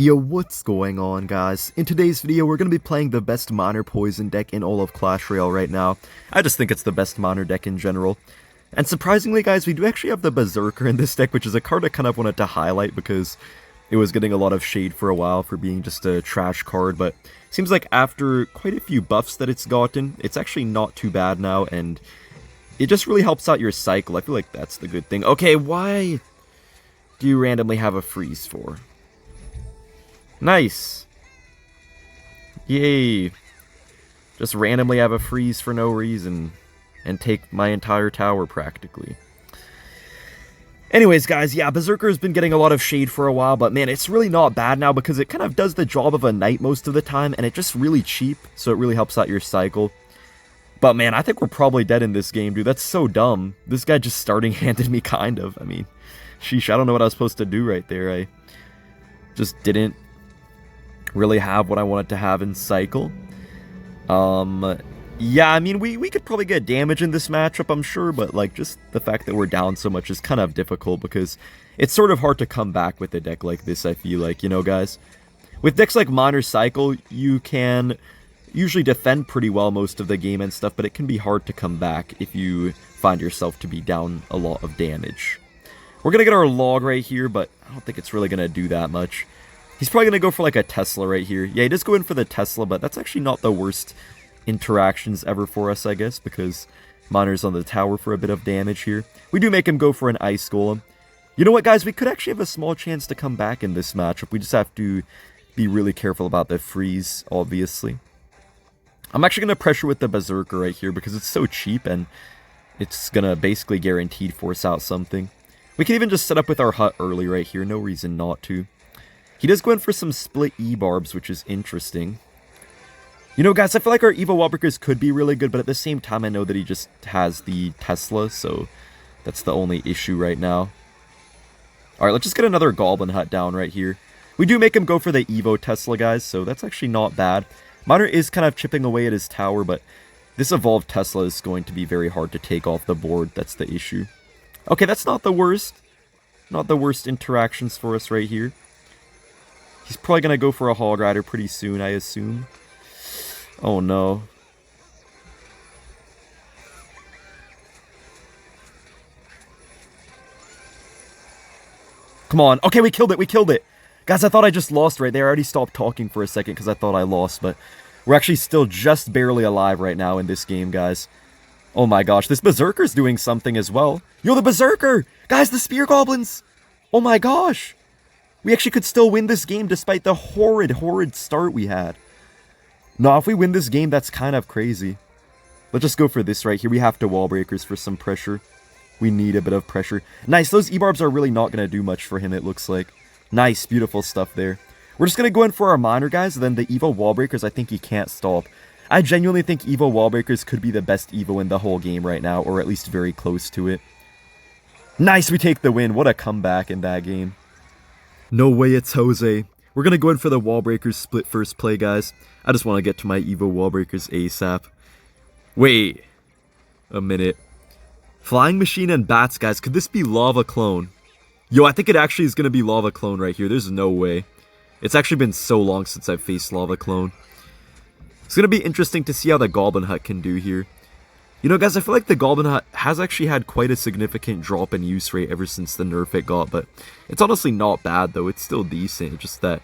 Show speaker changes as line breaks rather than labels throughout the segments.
Yo, what's going on, guys? In today's video, we're going to be playing the best Miner Poison deck in all of Clash Royale right now. I just think it's the best Miner deck in general. And surprisingly, guys, we do actually have the Berserker in this deck, which is a card I kind of wanted to highlight because it was getting a lot of shade for a while for being just a trash card, but it seems like after quite a few buffs that it's gotten, it's actually not too bad now, and it just really helps out your cycle. I feel like that's the good thing. Okay, why do you randomly have a freeze for? Nice. Yay. Just randomly have a freeze for no reason and take my entire tower practically. Anyways, guys, yeah, Berserker has been getting a lot of shade for a while, but man, it's really not bad now because it kind of does the job of a knight most of the time, and it's just really cheap, so it really helps out your cycle. But man, I think we're probably dead in this game, dude. That's so dumb. This guy just starting handed me kind of. I mean, sheesh, I don't know what I was supposed to do right there. I just didn't really have what I wanted to have in cycle. Yeah, I mean, we could probably get damage in this matchup, I'm sure, but like just the fact that we're down so much is kind of difficult because it's sort of hard to come back with a deck like this, I feel like, you know, guys. With decks like Miner Cycle, you can usually defend pretty well most of the game and stuff, but it can be hard to come back if you find yourself to be down a lot of damage. We're gonna get our log right here, but I don't think it's really gonna do that much. He's probably going to go for like a Tesla right here. Yeah, he does go in for the Tesla, but that's actually not the worst interactions ever for us, I guess, because Miner's on the tower for a bit of damage here. We do make him go for an Ice Golem. You know what, guys? We could actually have a small chance to come back in this matchup. We just have to be really careful about the freeze, obviously. I'm actually going to pressure with the Berserker right here because it's so cheap and it's going to basically guaranteed force out something. We can even just set up with our hut early right here. No reason not to. He does go in for some split E-barbs, which is interesting. You know, guys, I feel like our Evo Wallbreakers could be really good, but at the same time, I know that he just has the Tesla, so that's the only issue right now. Alright, let's just get another Goblin Hut down right here. We do make him go for the Evo Tesla, guys, so that's actually not bad. Miner is kind of chipping away at his tower, but this Evolved Tesla is going to be very hard to take off the board. That's the issue. Okay, that's not the worst. Not the worst interactions for us right here. He's probably going to go for a Hog Rider pretty soon, I assume. Oh, no. Come on. Okay, we killed it. We killed it. Guys, I thought I just lost right there. I already stopped talking for a second because I thought I lost, but we're actually still just barely alive right now in this game, guys. Oh my gosh, this Berserker's doing something as well. Yo, the Berserker! Guys, the Spear Goblins! Oh my gosh! We actually could still win this game despite the horrid start we had. Nah, if we win this game, that's kind of crazy. Let's just go for this right here. We have to wall breakers for some pressure. We need a bit of pressure. Nice, those E-barbs are really not going to do much for him, it looks like. Nice, beautiful stuff there. We're just going to go in for our Miner, guys, and then the Evo wall breakers, I think he can't stop. I genuinely think Evo wall breakers could be the best Evo in the whole game right now, or at least very close to it. Nice, we take the win. What a comeback in that game. No way, it's Jose. We're going to go in for the wall breakers split first play, guys. I just want to get to my Evo wall breakers ASAP. Wait a minute. Flying Machine and Bats, guys. Could this be Lava Clone? Yo, I think it actually is going to be Lava Clone right here. There's no way. It's actually been so long since I've faced Lava Clone. It's going to be interesting to see how the Goblin Hut can do here. You know, guys, I feel like the Goblin Hut has actually had quite a significant drop in use rate ever since the nerf it got, but it's honestly not bad, though. It's still decent. It's just that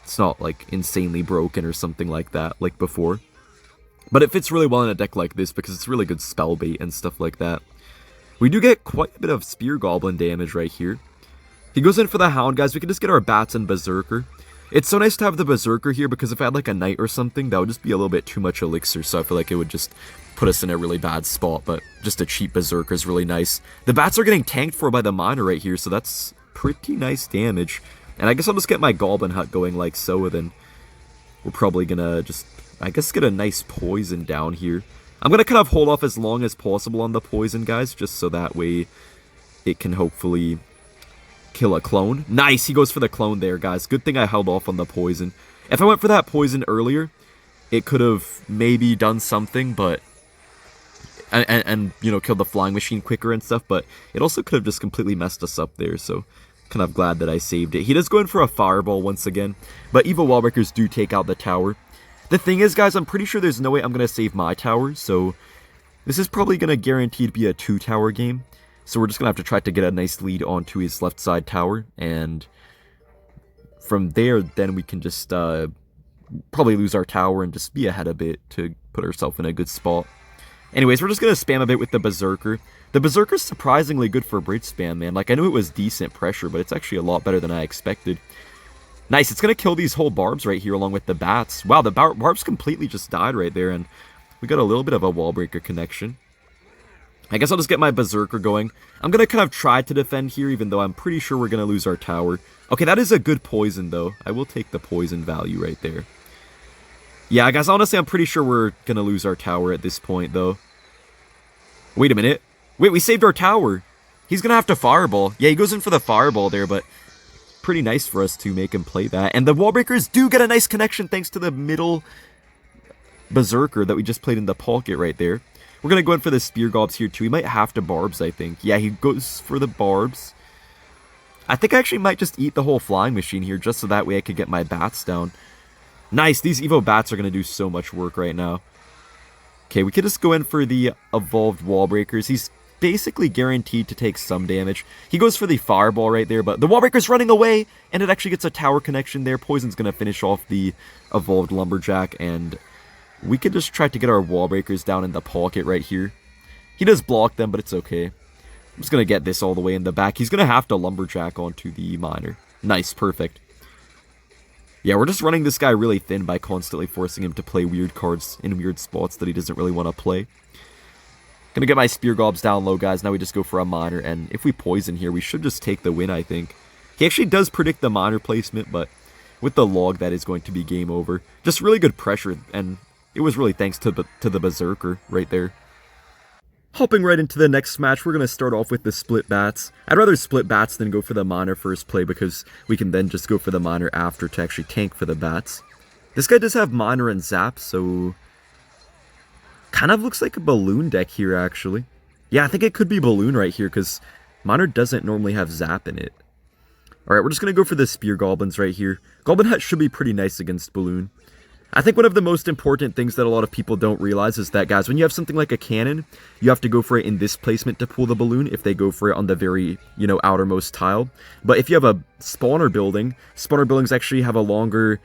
it's not, like, insanely broken or something like that, like before. But it fits really well in a deck like this because it's really good spell bait and stuff like that. We do get quite a bit of Spear Goblin damage right here. He goes in for the Hound, guys. We can just get our Bats and Berserker. It's so nice to have the Berserker here because if I had, like, a Knight or something, that would just be a little bit too much Elixir, so I feel like it would just put us in a really bad spot, but just a cheap Berserker is really nice. The Bats are getting tanked for by the Miner right here, so that's pretty nice damage. And I guess I'll just get my Goblin Hut going like so, and then we're probably gonna just, I guess, get a nice poison down here. I'm gonna kind of hold off as long as possible on the poison, guys, just so that way it can hopefully kill a clone. Nice, he goes for the clone there, guys. Good thing I held off on the poison. If I went for that poison earlier, it could have maybe done something, but and you know, killed the Flying Machine quicker and stuff, but it also could have just completely messed us up there, so Kind of glad that I saved it. He does go in for a fireball once again, but evil wall breakers do take out the tower. The thing is, guys, I'm pretty sure there's no way I'm going to save my tower, so this is probably going to guarantee to be a 2-tower game. So we're just going to have to try to get a nice lead onto his left side tower, and from there, then we can just probably lose our tower and just be ahead a bit to put ourselves in a good spot. Anyways, we're just going to spam a bit with the Berserker. The Berserker's surprisingly good for bridge spam, man. Like, I knew it was decent pressure, but it's actually a lot better than I expected. Nice, it's going to kill these whole barbs right here along with the bats. Wow, the barbs completely just died right there, and we got a little bit of a wall breaker connection. I guess I'll just get my Berserker going. I'm going to kind of try to defend here, even though I'm pretty sure we're going to lose our tower. Okay, that is a good poison, though. I will take the poison value right there. Yeah, guys, honestly, I'm pretty sure we're going to lose our tower at this point, though. Wait a minute. Wait, we saved our tower. He's going to have to fireball. Yeah, he goes in for the fireball there, but pretty nice for us to make him play that. And the wall breakers do get a nice connection thanks to the middle Berserker that we just played in the pocket right there. We're going to go in for the Spear Gobs here, too. He might have to barbs, I think. Yeah, he goes for the barbs. I think I actually might just eat the whole flying machine here, just so that way I could get my bats down. Nice, these Evo bats are going to do so much work right now. Okay, we could just go in for the evolved wall breakers. He's basically guaranteed to take some damage. He goes for the fireball right there, but the wall breaker's running away, and it actually gets a tower connection there. Poison's going to finish off the evolved lumberjack, and we could just try to get our wall breakers down in the pocket right here. He does block them, but it's okay. I'm just going to get this all the way in the back. He's going to have to lumberjack onto the miner. Nice, perfect. Yeah, we're just running this guy really thin by constantly forcing him to play weird cards in weird spots that he doesn't really want to play. Gonna get my Spear Gobs down low, guys. Now we just go for a miner, and if we poison here, we should just take the win, I think. He actually does predict the miner placement, but with the log, that is going to be game over. Just really good pressure, and it was really thanks to the Berserker right there. Hopping right into the next match, we're going to start off with the split bats. I'd rather split bats than go for the miner first play, because we can then just go for the miner after to actually tank for the bats. This guy does have miner and zap, so kind of looks like a balloon deck here, actually. Yeah, I think it could be balloon right here, because miner doesn't normally have zap in it. Alright, we're just going to go for the spear goblins right here. Goblin Hut should be pretty nice against balloon. I think one of the most important things that a lot of people don't realize is that, guys, when you have something like a cannon, you have to go for it in this placement to pull the balloon if they go for it on the very, outermost tile. But if you have a spawner buildings actually have a longer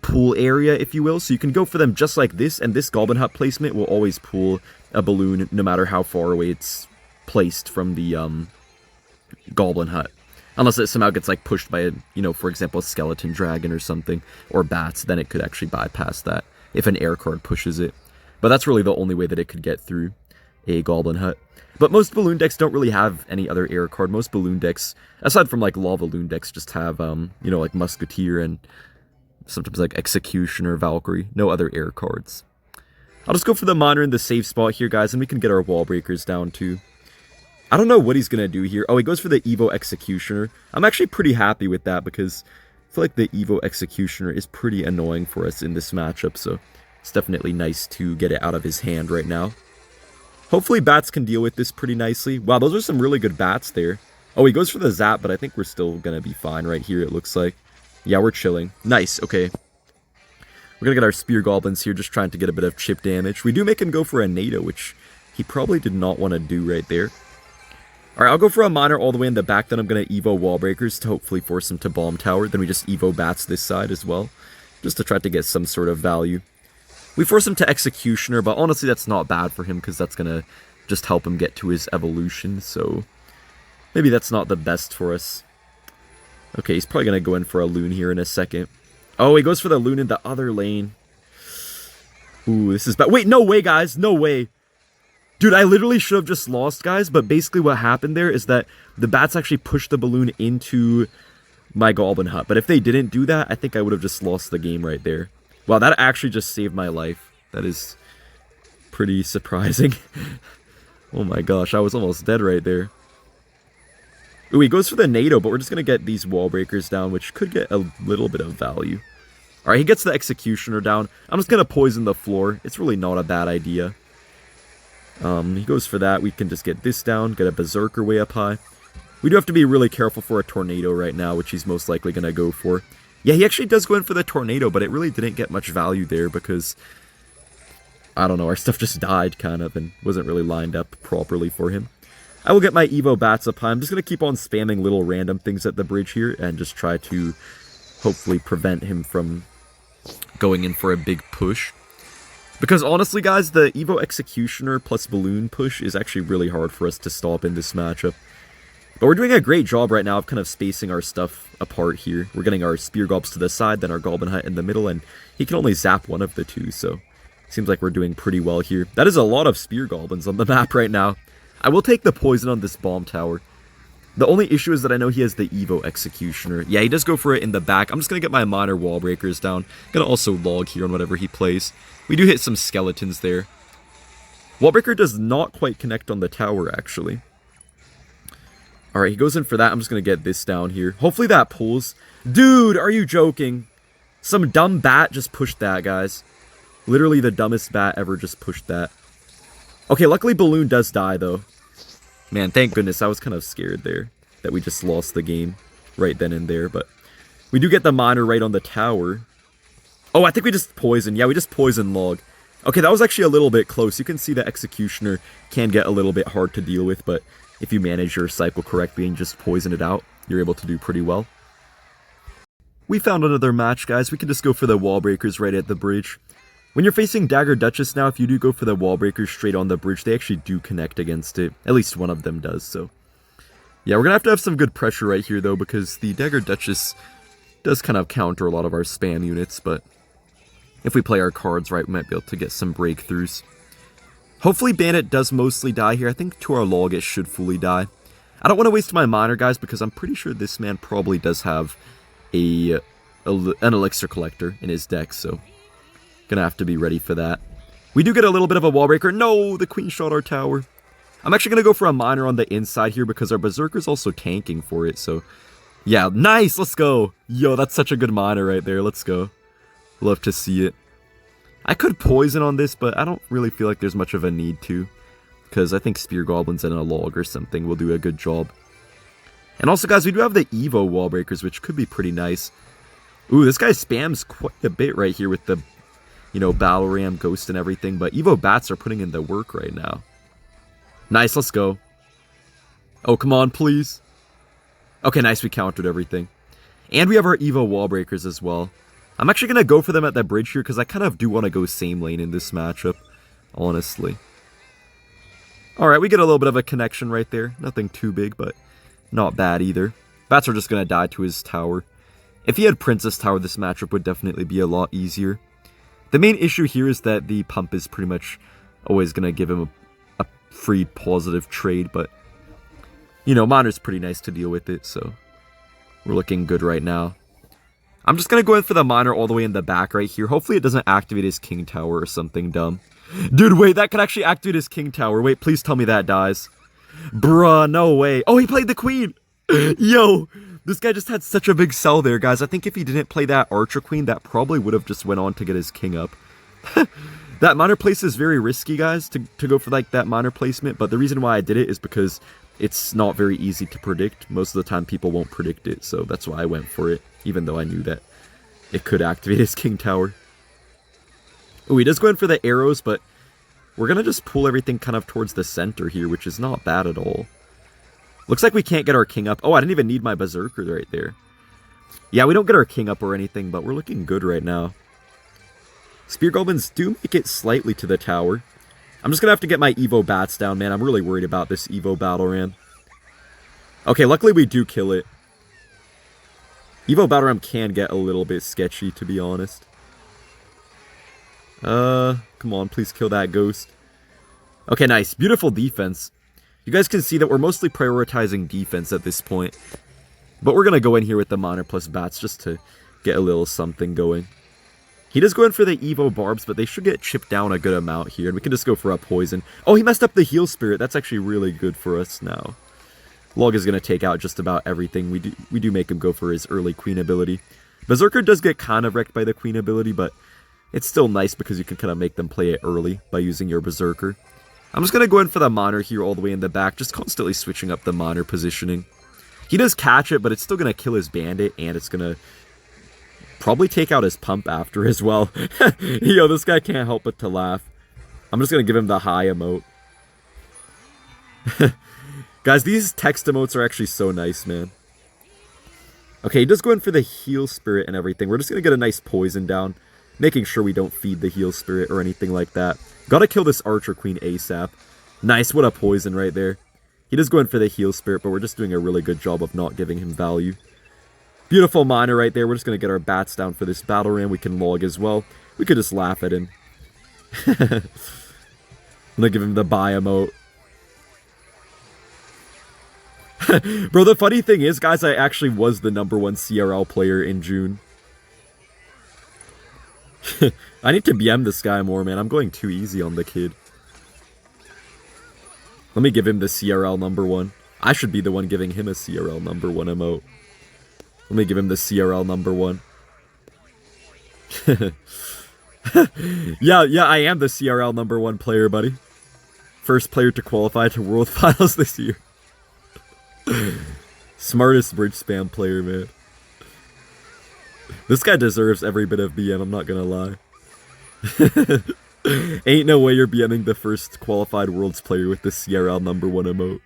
pool area, if you will, so you can go for them just like this, and this Goblin Hut placement will always pull a balloon no matter how far away it's placed from the Goblin Hut. Unless it somehow gets, like, pushed by, for example, a skeleton dragon or something, or bats, then it could actually bypass that if an air card pushes it. But that's really the only way that it could get through a Goblin Hut. But most balloon decks don't really have any other air card. Most balloon decks, aside from, like, lava balloon decks, just have, like, Musketeer and sometimes, like, Executioner, Valkyrie. No other air cards. I'll just go for the miner in the safe spot here, guys, and we can get our wall breakers down, too. I don't know what he's going to do here. Oh, he goes for the Evo Executioner. I'm actually pretty happy with that because I feel like the Evo Executioner is pretty annoying for us in this matchup, so it's definitely nice to get it out of his hand right now. Hopefully bats can deal with this pretty nicely. Wow, those are some really good bats there. Oh, he goes for the zap, but I think we're still going to be fine right here, it looks like. Yeah, we're chilling. Nice, okay. We're going to get our Spear Goblins here, just trying to get a bit of chip damage. We do make him go for a NATO, which he probably did not want to do right there. Alright, I'll go for a miner all the way in the back, then I'm going to Evo Wall Breakers to hopefully force him to Bomb Tower. Then we just Evo Bats this side as well, just to try to get some sort of value. We force him to Executioner, but honestly that's not bad for him because that's going to just help him get to his evolution, so maybe that's not the best for us. Okay, he's probably going to go in for a Loon here in a second. Oh, he goes for the Loon in the other lane. Ooh, this is bad. Wait, no way, guys, no way. Dude, I literally should have just lost, guys, but basically what happened there is that the bats actually pushed the balloon into my Goblin Hut. But if they didn't do that, I think I would have just lost the game right there. Wow, that actually just saved my life. That is pretty surprising. Oh my gosh, I was almost dead right there. Ooh, he goes for the NATO, but we're just going to get these wall breakers down, which could get a little bit of value. Alright, he gets the Executioner down. I'm just going to poison the floor. It's really not a bad idea. He goes for that. We can just get this down, get a Berserker way up high. We do have to be really careful for a tornado right now, which he's most likely going to go for. Yeah, he actually does go in for the tornado, but it really didn't get much value there because, I don't know, our stuff just died kind of and wasn't really lined up properly for him. I will get my Evo bats up high. I'm just going to keep on spamming little random things at the bridge here and just try to hopefully prevent him from going in for a big push. Because honestly, guys, the Evo Executioner plus Balloon push is actually really hard for us to stop in this matchup. But we're doing a great job right now of kind of spacing our stuff apart here. We're getting our Spear Gobs to the side, then our Goblin Hut in the middle, and he can only zap one of the two, so seems like we're doing pretty well here. That is a lot of Spear Goblins on the map right now. I will take the poison on this Bomb Tower. The only issue is that I know he has the Evo Executioner. Yeah, he does go for it in the back. I'm just going to get my minor wall breakers down. Going to also log here on whatever he plays. We do hit some skeletons there. Wall breaker does not quite connect on the tower, actually. Alright, he goes in for that. I'm just going to get this down here. Hopefully that pulls. Dude, are you joking? Some dumb bat just pushed that, guys. Literally the dumbest bat ever just pushed that. Okay, luckily Balloon does die, though. Man, thank goodness. I was kind of scared there that we just lost the game right then and there. But we do get the miner right on the tower. Oh, I think we just poisoned. Yeah, we just poisoned log. Okay, that was actually a little bit close. You can see the Executioner can get a little bit hard to deal with, but if you manage your cycle correctly and just poison it out, you're able to do pretty well. We found another match, guys. We can just go for the wall breakers right at the bridge. When you're facing Dagger Duchess now, if you do go for the wall breakers straight on the bridge, they actually do connect against it. At least one of them does, so. Yeah, we're going to have some good pressure right here, though, because the Dagger Duchess does kind of counter a lot of our spam units, but if we play our cards right, we might be able to get some breakthroughs. Hopefully Bandit does mostly die here. I think to our log it should fully die. I don't want to waste my miner, guys, because I'm pretty sure this man probably does have an elixir collector in his deck, so gonna have to be ready for that. We do get a little bit of a wall breaker. No, the queen shot our tower. I'm actually gonna go for a miner on the inside here because our berserker's also tanking for it, so yeah, nice, let's go. Yo, that's such a good miner right there. Let's go. Love to see it. I could poison on this, but I don't really feel like there's much of a need to, because I think Spear Goblins and a log or something will do a good job. And also, guys, we do have the Evo wall breakers, which could be pretty nice. Ooh, this guy spams quite a bit right here with the, you know, Battle Ram, Ghost, and everything, but Evo Bats are putting in the work right now. Nice, let's go. Oh, come on, please. Okay, nice, we countered everything. And we have our Evo wall breakers as well. I'm actually going to go for them at that bridge here because I kind of do want to go same lane in this matchup, honestly. Alright, we get a little bit of a connection right there. Nothing too big, but not bad either. Bats are just going to die to his tower. If he had Princess Tower, this matchup would definitely be a lot easier. The main issue here is that the pump is pretty much always going to give him a free positive trade, but, you know, Miner's pretty nice to deal with it, so we're looking good right now. I'm just going to go in for the miner all the way in the back right here. Hopefully it doesn't activate his king tower or something dumb. Dude, wait, that could actually activate his king tower. Wait, please tell me that dies. Bruh, no way. Oh, he played the queen. Yo, this guy just had such a big sell there, guys. I think if he didn't play that archer queen, that probably would have just went on to get his king up. That miner place is very risky, guys, to go for like that miner placement. But the reason why I did it is because it's not very easy to predict. Most of the time people won't predict it, so that's why I went for it, even though I knew that it could activate his king tower. Oh, he does go in for the arrows, but we're going to just pull everything kind of towards the center here, which is not bad at all. Looks like we can't get our king up. Oh, I didn't even need my berserker right there. Yeah, we don't get our king up or anything, but we're looking good right now. Spear Goblins do make it slightly to the tower. I'm just going to have to get my Evo Bats down, man. I'm really worried about this Evo Battle Ram. Okay, luckily we do kill it. Evo Battle Ram can get a little bit sketchy, to be honest. Come on, please kill that ghost. Okay, nice. Beautiful defense. You guys can see that we're mostly prioritizing defense at this point. But we're going to go in here with the miner plus bats just to get a little something going. He does go in for the Evo Barbs, but they should get chipped down a good amount here. And we can just go for a poison. Oh, he messed up the heal spirit. That's actually really good for us now. Log is going to take out just about everything. We do make him go for his early queen ability. Berserker does get kind of wrecked by the queen ability, but it's still nice because you can kind of make them play it early by using your berserker. I'm just going to go in for the miner here all the way in the back, just constantly switching up the miner positioning. He does catch it, but it's still going to kill his bandit, and it's going to probably take out his pump after as well. Yo, this guy can't help but to laugh. I'm just going to give him the high emote. Guys, these text emotes are actually so nice, man. Okay, he does go in for the heal spirit and everything. We're just going to get a nice poison down, making sure we don't feed the heal spirit or anything like that. Gotta kill this archer queen ASAP. Nice, what a poison right there. He does go in for the heal spirit, but we're just doing a really good job of not giving him value. Beautiful miner right there. We're just going to get our bats down for this battle ram. We can log as well. We could just laugh at him. I'm going to give him the buy emote. Bro, the funny thing is, guys, I actually was the #1 CRL player in June. I need to BM this guy more, man. I'm going too easy on the kid. Let me give him the CRL #1. I should be the one giving him a CRL #1 emote. Let me give him the CRL #1. Yeah, I am the CRL #1 player, buddy. First player to qualify to World Finals this year. Smartest bridge spam player, man. This guy deserves every bit of BM, I'm not gonna lie. Ain't no way you're BMing the first qualified Worlds player with the CRL #1 emote.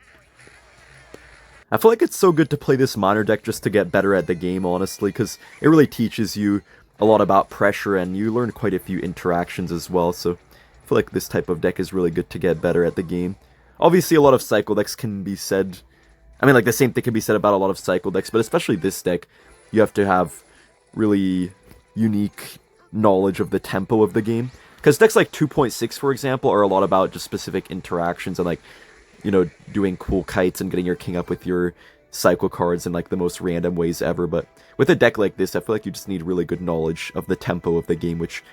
I feel like it's so good to play this miner deck just to get better at the game, honestly, because it really teaches you a lot about pressure, and you learn quite a few interactions as well, so I feel like this type of deck is really good to get better at the game. Obviously, a lot of cycle decks can be said... I mean, like, the same thing can be said about a lot of cycle decks, but especially this deck, you have to have really unique knowledge of the tempo of the game. Because decks like 2.6, for example, are a lot about just specific interactions and, like, you know, doing cool kites and getting your king up with your cycle cards in, like, the most random ways ever. But with a deck like this, I feel like you just need really good knowledge of the tempo of the game, which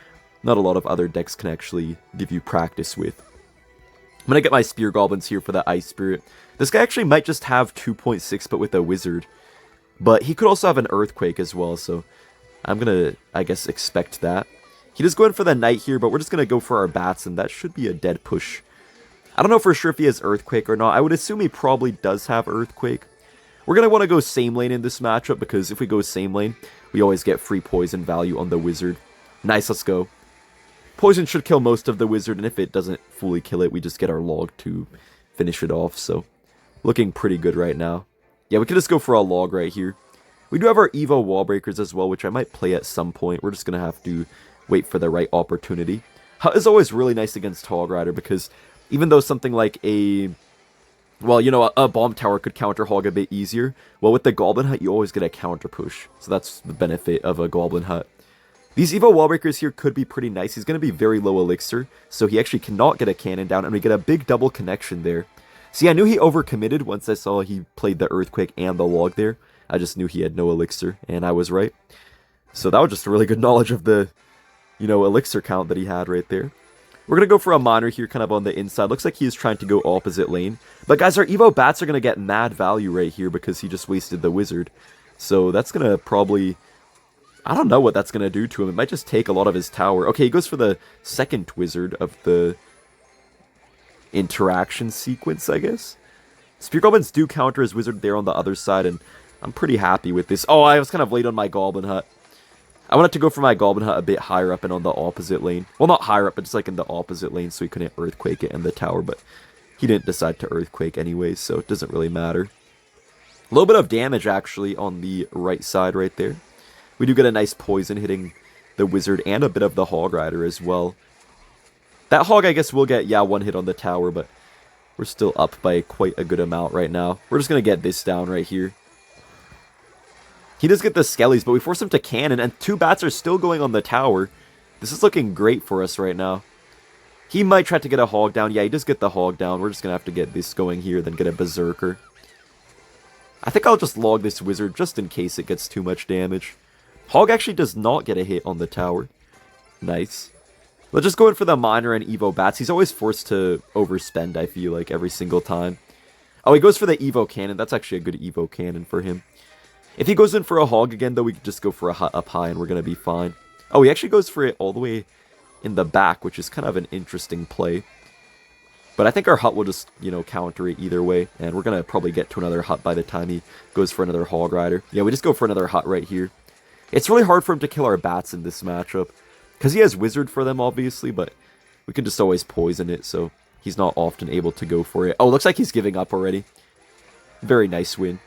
not a lot of other decks can actually give you practice with. I'm gonna get my Spear Goblins here for the Ice Spirit. This guy actually might just have 2.6, but with a Wizard. But he could also have an Earthquake as well, so I'm gonna, I guess, expect that. He does go in for the Knight here, but we're just gonna go for our Bats, and that should be a dead push. I don't know for sure if he has Earthquake or not. I would assume he probably does have Earthquake. We're gonna want to go same lane in this matchup, because if we go same lane, we always get free poison value on the Wizard. Nice, let's go. Poison should kill most of the Wizard, and if it doesn't fully kill it, we just get our log to finish it off, so looking pretty good right now. Yeah, we can just go for a log right here. We do have our Evo wall breakers as well, which I might play at some point. We're just going to have to wait for the right opportunity. Hut is always really nice against Hog Rider, because even though something like a... well, you know, a bomb tower could counter Hog a bit easier, well, with the Goblin Hut, you always get a counter push. So that's the benefit of a Goblin Hut. These Evo wall breakers here could be pretty nice. He's going to be very low elixir, so he actually cannot get a cannon down, and we get a big double connection there. See, I knew he overcommitted once I saw he played the Earthquake and the log there. I just knew he had no elixir, and I was right. So that was just a really good knowledge of the, you know, elixir count that he had right there. We're going to go for a miner here, kind of on the inside. Looks like he is trying to go opposite lane. But guys, our Evo Bats are going to get mad value right here because he just wasted the Wizard. So that's going to probably... I don't know what that's going to do to him. It might just take a lot of his tower. Okay, he goes for the second Wizard of the interaction sequence, I guess. Spear Goblins do counter his Wizard there on the other side, and I'm pretty happy with this. Oh, I was kind of late on my Goblin Hut. I wanted to go for my Goblin Hut a bit higher up and on the opposite lane. Well, not higher up, but just like in the opposite lane so he couldn't Earthquake it in the tower, but he didn't decide to Earthquake anyways, so it doesn't really matter. A little bit of damage, actually, on the right side right there. We do get a nice poison hitting the Wizard and a bit of the Hog Rider as well. That Hog, I guess, will get, yeah, one hit on the tower, but we're still up by quite a good amount right now. We're just going to get this down right here. He does get the Skellies, but we force him to cannon, and 2 bats are still going on the tower. This is looking great for us right now. He might try to get a Hog down. Yeah, he does get the Hog down. We're just going to have to get this going here, then get a Berserker. I think I'll just log this Wizard just in case it gets too much damage. Hog actually does not get a hit on the tower. Nice. Let's just go in for the Miner and Evo Bats. He's always forced to overspend, I feel like, every single time. Oh, he goes for the Evo Cannon. That's actually a good Evo Cannon for him. If he goes in for a Hog again, though, we could just go for a Hut up high and we're going to be fine. Oh, he actually goes for it all the way in the back, which is kind of an interesting play. But I think our hut will just, you know, counter it either way. And we're going to probably get to another hut by the time he goes for another Hog Rider. Yeah, we just go for another hut right here. It's really hard for him to kill our bats in this matchup. Because he has Wizard for them, obviously, but we can just always poison it, so he's not often able to go for it. Oh, looks like he's giving up already. Very nice win.